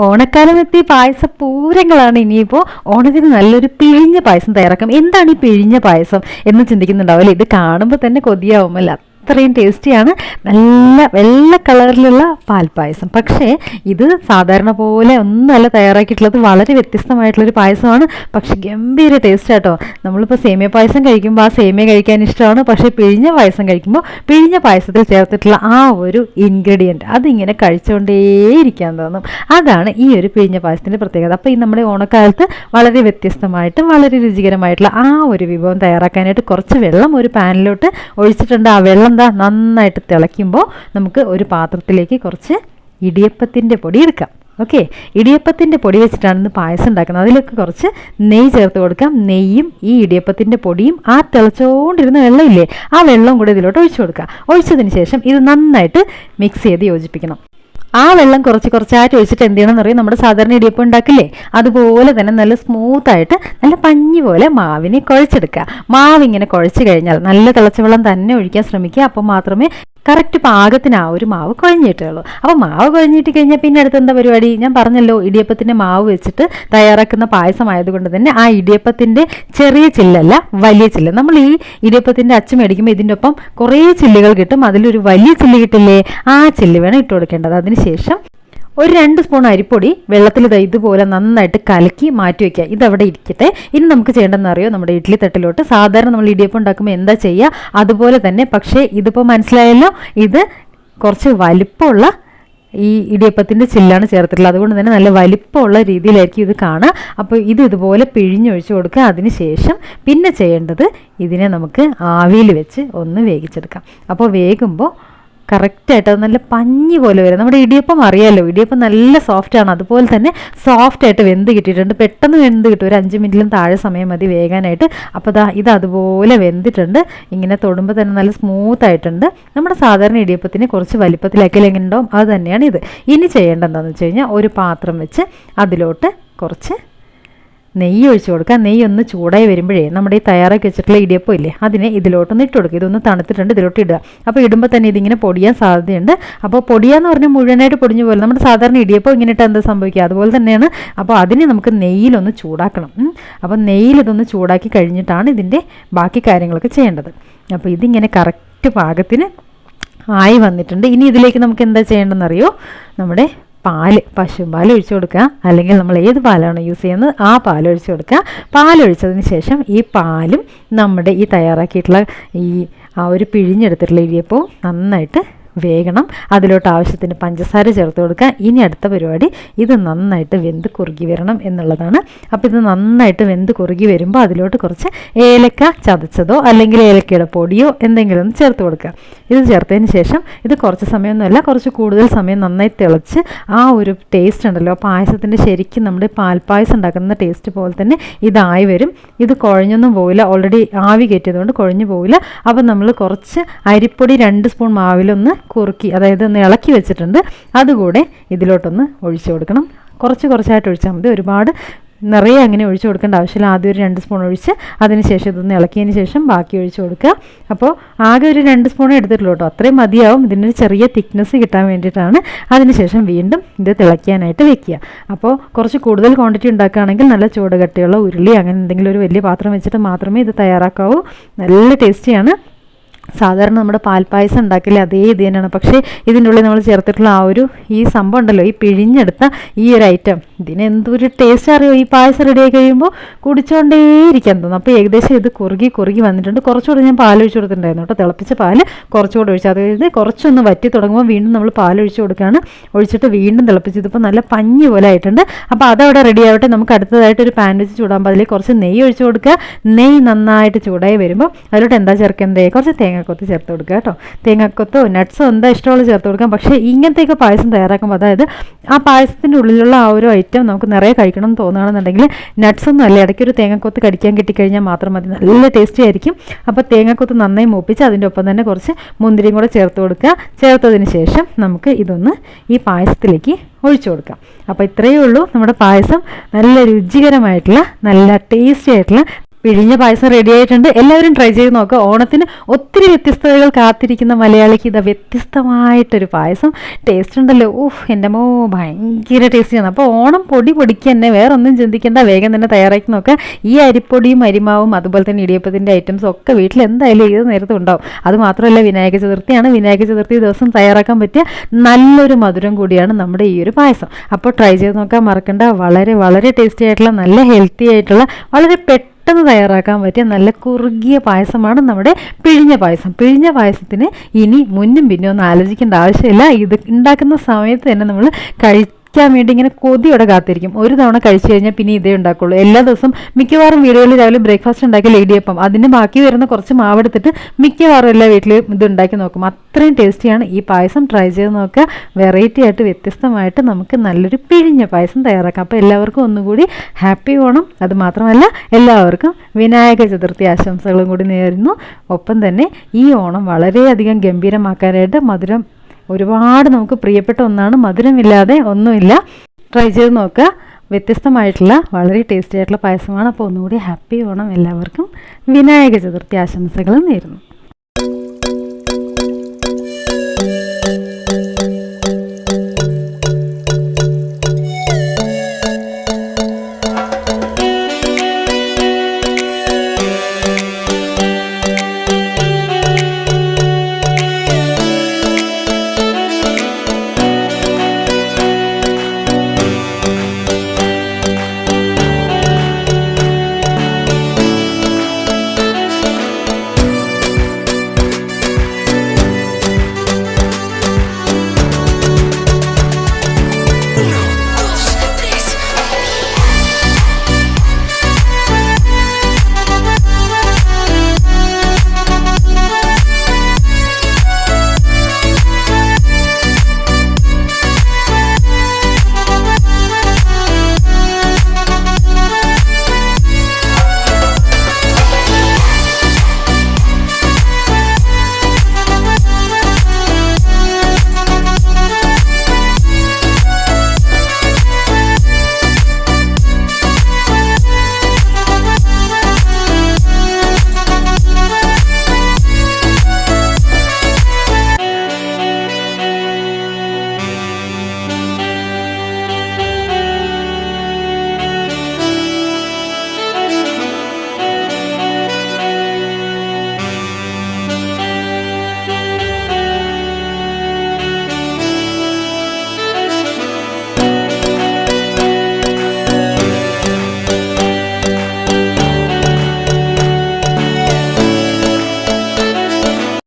ഓണക്കാലമെത്തി പായസപ്പൂരങ്ങളാണ്. ഇനിയിപ്പോൾ ഓണത്തിന് നല്ലൊരു പിഴിഞ്ഞ പായസം തയ്യാറാക്കാം. എന്താണ് ഈ പിഴിഞ്ഞ പായസം എന്ന് ചിന്തിക്കുന്നുണ്ടാവില്ലേ? ഇത് കാണുമ്പോൾ തന്നെ കൊതിയാവുമല്ല, അത്രയും ടേസ്റ്റിയാണ്. നല്ല വെള്ള കളറിലുള്ള പാൽപ്പായസം. പക്ഷേ ഇത് സാധാരണ പോലെ ഒന്നുമല്ല തയ്യാറാക്കിയിട്ടുള്ളത്, വളരെ വ്യത്യസ്തമായിട്ടുള്ളൊരു പായസമാണ്. പക്ഷെ ഗംഭീര ടേസ്റ്റ് ആട്ടോ. നമ്മളിപ്പോൾ സേമിയ പായസം കഴിക്കുമ്പോൾ ആ സേമിയ കഴിക്കാൻ ഇഷ്ടമാണ്. പക്ഷേ പിഴിഞ്ഞ പായസം കഴിക്കുമ്പോൾ പിഴിഞ്ഞ പായസത്തിൽ ചേർത്തിട്ടുള്ള ആ ഒരു ഇൻഗ്രീഡിയൻറ്റ് അതിങ്ങനെ കഴിച്ചുകൊണ്ടേയിരിക്കാൻ തോന്നും. അതാണ് ഈ ഒരു പിഴിഞ്ഞ പായസത്തിൻ്റെ പ്രത്യേകത. അപ്പോൾ ഈ നമ്മുടെ ഓണക്കാലത്ത് വളരെ വ്യത്യസ്തമായിട്ടും വളരെ രുചികരമായിട്ടുള്ള ആ ഒരു വിഭവം തയ്യാറാക്കാനായിട്ട് കുറച്ച് വെള്ളം ഒരു പാനിലോട്ട് ഒഴിച്ചിട്ടുണ്ട്. ആ വെള്ളം നന്നായിട്ട് തിളയ്ക്കുമ്പോൾ നമുക്ക് ഒരു പാത്രത്തിലേക്ക് കുറച്ച് ഇടിയപ്പത്തിൻ്റെ പൊടി എടുക്കാം. ഓക്കെ, ഇടിയപ്പത്തിൻ്റെ പൊടി വെച്ചിട്ടാണ് ഇന്ന് പായസം ഉണ്ടാക്കുന്നത്. അതിലൊക്കെ കുറച്ച് നെയ്യ് ചേർത്ത് കൊടുക്കാം. നെയ്യും ഈ ഇടിയപ്പത്തിൻ്റെ പൊടിയും ആ തിളച്ചുകൊണ്ടിരുന്ന വെള്ളമില്ലേ, ആ വെള്ളം കൂടെ ഇതിലോട്ട് ഒഴിച്ചു കൊടുക്കുക. ഒഴിച്ചതിന് ശേഷം ഇത് നന്നായിട്ട് മിക്സ് ചെയ്ത് യോജിപ്പിക്കണം. ആ വെള്ളം കുറച്ച് കുറച്ചായിട്ട് ഒഴിച്ചിട്ട് എന്ത് ചെയ്യണമെന്ന് അറിയാം, നമ്മുടെ സാധാരണ ഇടിയപ്പം ഉണ്ടാക്കില്ലേ അതുപോലെ തന്നെ നല്ല സ്മൂത്തായിട്ട് നല്ല പഞ്ഞി പോലെ മാവിനെ കുഴച്ചെടുക്കുക. മാവ് ഇങ്ങനെ കുഴച്ച് കഴിഞ്ഞാൽ നല്ല തിളച്ച വെള്ളം തന്നെ ഒഴിക്കാൻ ശ്രമിക്കുക. അപ്പോൾ മാത്രമേ കറക്റ്റ് പാകത്തിന് ആ ഒരു മാവ് കുഴഞ്ഞിട്ടുള്ളൂ. അപ്പോൾ മാവ് കുഴഞ്ഞിട്ട് കഴിഞ്ഞാൽ പിന്നെ അടുത്ത് എന്താ പരിപാടി? ഞാൻ പറഞ്ഞല്ലോ, ഇടിയപ്പത്തിൻ്റെ മാവ് വെച്ചിട്ട് തയ്യാറാക്കുന്ന പായസമായതുകൊണ്ട് തന്നെ ആ ഇടിയപ്പത്തിൻ്റെ ചെറിയ ചില്ലല്ല, വലിയ ചില്ല്. നമ്മൾ ഈ ഇടിയപ്പത്തിൻ്റെ അച്ച് മേടിക്കുമ്പോൾ ഇതിൻ്റെ ഒപ്പം കുറേ ചില്ലുകൾ കിട്ടും. അതിലൊരു വലിയ ചില്ല് കിട്ടില്ലേ, ആ ചില്ല് വേണം ഇട്ട് കൊടുക്കേണ്ടത്. അതിനുശേഷം ഒരു 2 സ്പൂൺ അരിപ്പൊടി വെള്ളത്തിൽ ഇതുപോലെ നന്നായിട്ട് കലക്കി മാറ്റി വയ്ക്കുക. ഇതവിടെ ഇരിക്കട്ടെ. ഇനി നമുക്ക് ചെയ്യേണ്ടതെന്ന് അറിയോ, നമ്മുടെ ഇഡ്ഡലി തട്ടിലോട്ട് സാധാരണ നമ്മൾ ഇടിയപ്പം ഉണ്ടാക്കുമ്പോൾ എന്താ ചെയ്യുക അതുപോലെ തന്നെ. പക്ഷേ ഇതിപ്പോൾ മനസ്സിലായല്ലോ, ഇത് കുറച്ച് വലിപ്പമുള്ള ഈ ഇടിയപ്പത്തിൻ്റെ ചില്ലാണ് ചേർത്തിട്ടുള്ളത്. അതുകൊണ്ട് തന്നെ നല്ല വലിപ്പമുള്ള രീതിയിലായിരിക്കും ഇത് കാണുക. അപ്പോൾ ഇത് ഇതുപോലെ പിഴിഞ്ഞൊഴിച്ച് കൊടുക്കുക. അതിന് ശേഷം പിന്നെ ചെയ്യേണ്ടത് ഇതിനെ നമുക്ക് ആവിയിൽ വെച്ച് ഒന്ന് വേവിച്ചെടുക്കാം. അപ്പോൾ വേകുമ്പോൾ കറക്റ്റായിട്ട് അത് നല്ല പഞ്ഞി പോലെ വരും. നമ്മുടെ ഇടിയപ്പം അറിയാമല്ലോ, ഇടിയപ്പം നല്ല സോഫ്റ്റാണ്. അതുപോലെ തന്നെ സോഫ്റ്റായിട്ട് വെന്ത് കിട്ടിയിട്ടുണ്ട്. പെട്ടെന്ന് വെന്ത് കിട്ടും. ഒരു 5 മിനിറ്റിലും താഴെ സമയം മതി വേകാനായിട്ട്. അപ്പോൾ ഇത് അതുപോലെ വെന്തിട്ടുണ്ട്. ഇങ്ങനെ തൊടുമ്പോൾ തന്നെ നല്ല സ്മൂത്തായിട്ടുണ്ട്. നമ്മുടെ സാധാരണ ഇടിയപ്പത്തിന് കുറച്ച് വലിപ്പത്തിലാക്കിയാൽ എങ്ങനെ ഉണ്ടാവും അത് തന്നെയാണ് ഇത്. ഇനി ചെയ്യേണ്ടത് എന്താണെന്ന് വെച്ച് കഴിഞ്ഞാൽ, ഒരു പാത്രം വെച്ച് അതിലോട്ട് കുറച്ച് നെയ്യ് ഒഴിച്ച് കൊടുക്കുക. നെയ്യ് ഒന്ന് ചൂടായി വരുമ്പോഴേ നമ്മുടെ ഈ തയ്യാറാക്കി വെച്ചിട്ടുള്ള ഇടിയപ്പം ഇല്ലേ അതിനെ ഇതിലോട്ടൊന്ന് ഇട്ട് കൊടുക്കുക. ഇതൊന്ന് തണുത്തിട്ടുണ്ട്, ഇതിലോട്ട് ഇടുക. അപ്പോൾ ഇടുമ്പോൾ തന്നെ ഇതിങ്ങനെ പൊടിയാൻ സാധ്യതയുണ്ട്. അപ്പോൾ പൊടിയാന്ന് പറഞ്ഞാൽ മുഴുവനായിട്ട് പൊടിഞ്ഞു പോലെ നമ്മുടെ സാധാരണ ഇടിയപ്പം ഇങ്ങനെ ഇട്ട് എന്താ സംഭവിക്കുക അതുപോലെ തന്നെയാണ്. അപ്പോൾ അതിനെ നമുക്ക് നെയ്യിലൊന്ന് ചൂടാക്കണം. അപ്പോൾ നെയ്യിലിതൊന്ന് ചൂടാക്കി കഴിഞ്ഞിട്ടാണ് ഇതിൻ്റെ ബാക്കി കാര്യങ്ങളൊക്കെ ചെയ്യേണ്ടത്. അപ്പോൾ ഇതിങ്ങനെ കറക്റ്റ് പാകത്തിന് ആയി വന്നിട്ടുണ്ട്. ഇനി ഇതിലേക്ക് നമുക്ക് എന്താ ചെയ്യേണ്ടതെന്നറിയോ, നമ്മുടെ പശുപാൽ ഒഴിച്ചു കൊടുക്കുക. അല്ലെങ്കിൽ നമ്മൾ ഏത് പാലാണ് യൂസ് ചെയ്യുന്നത് ആ പാൽ ഒഴിച്ചു കൊടുക്കുക. പാലൊഴിച്ചതിന് ശേഷം ഈ പാലും നമ്മുടെ ഈ തയ്യാറാക്കിയിട്ടുള്ള ആ ഒരു പിഴിഞ്ഞെടുത്തിട്ടുള്ള ഇടിയപ്പവും നന്നായിട്ട് വേകണം. അതിലോട്ട് ആവശ്യത്തിന് പഞ്ചസാര ചേർത്ത് കൊടുക്കുക. ഇനി അടുത്ത പരിപാടി ഇത് നന്നായിട്ട് വെന്ത് കുറുകി വരണം എന്നുള്ളതാണ്. അപ്പോൾ ഇത് നന്നായിട്ട് വെന്ത് കുറുകി വരുമ്പോൾ അതിലോട്ട് കുറച്ച് ഏലക്ക ചതച്ചതോ അല്ലെങ്കിൽ ഏലക്കയുടെ പൊടിയോ എന്തെങ്കിലും ഒന്ന് ചേർത്ത് കൊടുക്കുക. ഇത് ചേർത്തതിന് ശേഷം ഇത് കുറച്ച് സമയമൊന്നുമല്ല, കുറച്ച് കൂടുതൽ സമയം നന്നായി തിളച്ച് ആ ഒരു ടേസ്റ്റ് ഉണ്ടല്ലോ പായസത്തിൻ്റെ, ശരിക്കും നമ്മുടെ പാൽപ്പായസം ഉണ്ടാക്കുന്ന ടേസ്റ്റ് പോലെ തന്നെ ഇതായി വരും. ഇത് കുഴഞ്ഞൊന്നും പോവില്ല, ഓൾറെഡി ആവി കയറ്റിയതുകൊണ്ട് കുഴഞ്ഞു പോവില്ല. അപ്പോൾ നമ്മൾ കുറച്ച് അരിപ്പൊടി 2 സ്പൂൺ മാവിലൊന്ന് കുറുക്കി, അതായത് ഒന്ന് ഇളക്കി വെച്ചിട്ടുണ്ട്, അതുകൂടെ ഇതിലോട്ടൊന്ന് ഒഴിച്ചു കൊടുക്കണം. കുറച്ച് കുറച്ചായിട്ട് ഒഴിച്ചാൽ മതി, ഒരുപാട് നിറയെ അങ്ങനെ ഒഴിച്ചു കൊടുക്കേണ്ട ആവശ്യമില്ല. ആദ്യം ഒരു 2 സ്പൂൺ ഒഴിച്ച് അതിന് ശേഷം ഇതൊന്ന് ഇളക്കിയതിന് ശേഷം ബാക്കി ഒഴിച്ചു കൊടുക്കുക. അപ്പോൾ ആകെ ഒരു 2 സ്പൂണേ എടുത്തിട്ടുള്ളൂ കേട്ടോ, അത്രയും മതിയാവും. ഇതിനൊരു ചെറിയ തിക്നെസ് കിട്ടാൻ വേണ്ടിയിട്ടാണ്. അതിനുശേഷം വീണ്ടും ഇത് തിളയ്ക്കാനായിട്ട് വെക്കുക. അപ്പോൾ കുറച്ച് കൂടുതൽ ക്വാണ്ടിറ്റി ഉണ്ടാക്കുകയാണെങ്കിൽ നല്ല ചൂട് കട്ടിയുള്ള ഉരുളി അങ്ങനെ എന്തെങ്കിലും ഒരു വലിയ പാത്രം വെച്ചിട്ട് മാത്രമേ ഇത് തയ്യാറാക്കാവൂ. നല്ല ടേസ്റ്റിയാണ്. സാധാരണ നമ്മുടെ പാൽപ്പായസം ഉണ്ടാക്കില്ലേ അതേ ഇത് തന്നെയാണ്. പക്ഷേ ഇതിൻ്റെ ഉള്ളിൽ നമ്മൾ ചേർത്തിട്ടുള്ള ആ ഒരു ഈ സംഭവം ഉണ്ടല്ലോ, ഈ പിഴിഞ്ഞെടുത്ത ഈ ഒരു ഐറ്റം, ഇതിന് എന്തൊരു ടേസ്റ്റ് അറിയോ. ഈ പായസം റെഡിയായി കഴിയുമ്പോൾ കുടിച്ചുകൊണ്ടേയിരിക്കാൻ തോന്നും. അപ്പോൾ ഏകദേശം ഇത് കുറുകി വന്നിട്ടുണ്ട്. കുറച്ചുകൂടെ ഞാൻ പാലൊഴിച്ച് കൊടുത്തിട്ടുണ്ടായിരുന്നു കേട്ടോ, തിളപ്പിച്ച പാല് കുറച്ചുകൂടെ ഒഴിച്ചു. അതായത് കുറച്ചൊന്ന് വറ്റി തുടങ്ങുമ്പോൾ വീണ്ടും നമ്മൾ പാലൊഴിച്ച് കൊടുക്കുകയാണ്. ഒഴിച്ചിട്ട് വീണ്ടും തിളപ്പിച്ച് ഇതിപ്പോൾ നല്ല പഞ്ഞി പോലെ ആയിട്ടുണ്ട്. അപ്പോൾ അതവിടെ റെഡി ആവട്ടെ. നമുക്ക് അടുത്തതായിട്ട് ഒരു പാൻ വെച്ച് ചൂടാകുമ്പോൾ അതിലേക്ക് കുറച്ച് നെയ്യ് ഒഴിച്ച് കൊടുക്കുക. നെയ്യ് നന്നായിട്ട് ചൂടായി വരുമ്പോൾ അതിലോട്ട് എന്താ ചേർക്കേണ്ടത്, കുറച്ച് തേങ്ങാക്കൊത്ത് ചേർത്ത് കൊടുക്കുക കേട്ടോ. തേങ്ങാക്കൊത്തോ നട്ട്സോ എന്താ ഇഷ്ടമുള്ള ചേർത്ത് കൊടുക്കാം. പക്ഷേ ഇങ്ങനത്തെയൊക്കെ പായസം തയ്യാറാക്കുമ്പോൾ, അതായത് ആ പായസത്തിൻ്റെ ഉള്ളിലുള്ള ആ ഒരു ഐറ്റം നമുക്ക് നിറയെ കഴിക്കണം എന്ന് തോന്നുകയാണെന്നുണ്ടെങ്കിൽ നട്ട്സൊന്നും അല്ല, ഇടയ്ക്ക് ഒരു തേങ്ങാക്കൊത്ത് കടിക്കാൻ കിട്ടിക്കഴിഞ്ഞാൽ മാത്രം മതി, നല്ല ടേസ്റ്റി ആയിരിക്കും. അപ്പോൾ തേങ്ങാക്കൊത്ത് നന്നായി മൂപ്പിച്ച് അതിൻ്റെ ഒപ്പം തന്നെ കുറച്ച് മുന്തിരിയും കൂടെ ചേർത്ത് കൊടുക്കുക. ചേർത്തതിന് ശേഷം നമുക്ക് ഇതൊന്ന് ഈ പായസത്തിലേക്ക് ഒഴിച്ചു കൊടുക്കാം. അപ്പോൾ ഇത്രയേ ഉള്ളൂ നമ്മുടെ പായസം. നല്ല രുചികരമായിട്ടുള്ള നല്ല ടേസ്റ്റി ആയിട്ടുള്ള പിഴിഞ്ഞ പായസം റെഡി ആയിട്ടുണ്ട്. എല്ലാവരും ട്രൈ ചെയ്ത് നോക്കുക. ഓണത്തിന് ഒത്തിരി വ്യത്യസ്തതകൾ കാത്തിരിക്കുന്ന മലയാളിക്ക് ഇതാ വ്യത്യസ്തമായിട്ടൊരു പായസം. ടേസ്റ്റ് ഉണ്ടല്ലോ, എൻ്റെ ഭയങ്കര ടേസ്റ്റിയാണ്. അപ്പോൾ ഓണം പൊടിക്കുക തന്നെ, വേറെ ഒന്നും ചിന്തിക്കേണ്ട, വേഗം തന്നെ തയ്യാറാക്കി നോക്കുക. ഈ അരിപ്പൊടിയും അരിമാവും അതുപോലെ തന്നെ ഇടിയപ്പത്തിൻ്റെ ഐറ്റംസും ഒക്കെ വീട്ടിൽ എന്തായാലും ഏത് നേരത്തും ഉണ്ടാവും. അതുമാത്രമല്ല, വിനായക ചതുർത്ഥിയാണ്. വിനായക ചതുർത്ഥി ദിവസം തയ്യാറാക്കാൻ പറ്റിയ നല്ലൊരു മധുരം കൂടിയാണ് നമ്മുടെ ഈ ഒരു പായസം. അപ്പോൾ ട്രൈ ചെയ്ത് നോക്കാൻ മറക്കണ്ട. വളരെ വളരെ ടേസ്റ്റി ആയിട്ടുള്ള, നല്ല ഹെൽത്തി ആയിട്ടുള്ള, വളരെ പെട്ടെന്ന് തയ്യാറാക്കാൻ പറ്റിയ നല്ല കുറുകിയ പായസമാണ് നമ്മുടെ പിഴിഞ്ഞ പായസം. പിഴിഞ്ഞ പായസത്തിന് ഇനി മുന്നും പിന്നും ഒന്നും ആലോചിക്കേണ്ട ആവശ്യമില്ല. ഇത് ഉണ്ടാക്കുന്ന സമയത്ത് തന്നെ നമ്മൾ കഴിക്കാൻ വേണ്ടി ഇങ്ങനെ കൊതിയോടെ കാത്തിരിക്കും. ഒരു തവണ കഴിച്ചു കഴിഞ്ഞാൽ പിന്നെ ഇതേ ഉണ്ടാക്കുള്ളൂ. എല്ലാ ദിവസവും മിക്കവാറും വീടുകളിൽ രാവിലെ ബ്രേക്ക്ഫാസ്റ്റ് ഉണ്ടാക്കിയ ഇടിയപ്പം, അതിന് ബാക്കി വരുന്ന കുറച്ച് മാവെടുത്തിട്ട് മിക്കവാറും എല്ലാ വീട്ടിലും ഇത് ഉണ്ടാക്കി നോക്കും. അത്രയും ടേസ്റ്റിയാണ് ഈ പായസം. ട്രൈ ചെയ്ത് നോക്കുക. വെറൈറ്റി ആയിട്ട് വ്യത്യസ്തമായിട്ട് നമുക്ക് നല്ലൊരു പിഴിഞ്ഞ പായസം തയ്യാറാക്കാം. അപ്പോൾ എല്ലാവർക്കും ഒന്നുകൂടി ഹാപ്പി ഓണം. അതുമാത്രമല്ല, എല്ലാവർക്കും വിനായക ചതുർത്ഥി ആശംസകളും കൂടി നേരുന്നു. ഒപ്പം തന്നെ ഈ ഓണം വളരെയധികം ഗംഭീരമാക്കാനായിട്ട് മധുരം ഒരുപാട് നമുക്ക് പ്രിയപ്പെട്ട ഒന്നാണ്. മധുരമില്ലാതെ ഒന്നുമില്ല. ട്രൈ ചെയ്ത് നോക്കുക. വ്യത്യസ്തമായിട്ടുള്ള വളരെ ടേസ്റ്റി ആയിട്ടുള്ള പായസമാണ്. അപ്പോൾ ഒന്നുകൂടി ഹാപ്പി ഓണം. എല്ലാവർക്കും വിനായക ചതുർത്ഥി ആശംസകളും നേരുന്നു.